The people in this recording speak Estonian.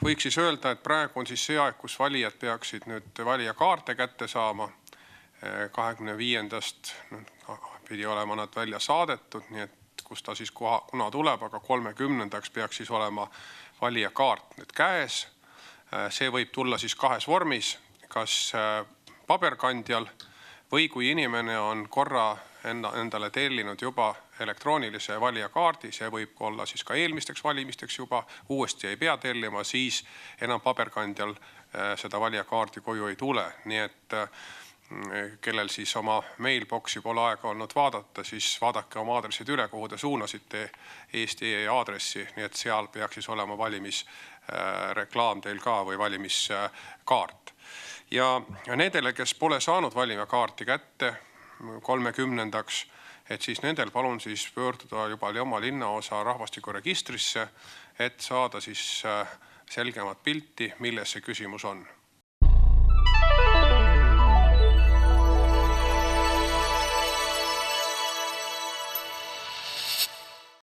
Võiks siis öelda, et praegu on siis see aeg, kus valijad peaksid nüüd valijakaarte kätte saama. 25. pidi olema nad välja saadetud, nii et kus ta siis kuna tuleb, aga 30. peaks siis olema valijakaart nüüd käes. See võib tulla siis kahes vormis, kas paberkandjal või kui inimene on korra endale tellinud juba elektroonilise valijakaardi, see võib olla siis ka eelmisteks valimisteks juba, uuesti ei pea tellima, siis enam paberkandjal seda valijakaardi koju ei tule. Nii et kellel siis oma mailboxi pole aega olnud vaadata, siis vaadake oma aadressid üle, kuhu te suunasite Eesti aadressi, nii et seal peaks siis olema valimisreklaam teil ka või valimiskaart. Ja nendele, kes pole saanud valimakaarti kätte 30. et siis nendel palun siis pöörduda juba oma linnaosa rahvastikuregistrisse, et saada siis selgemat pilti, milles see küsimus on.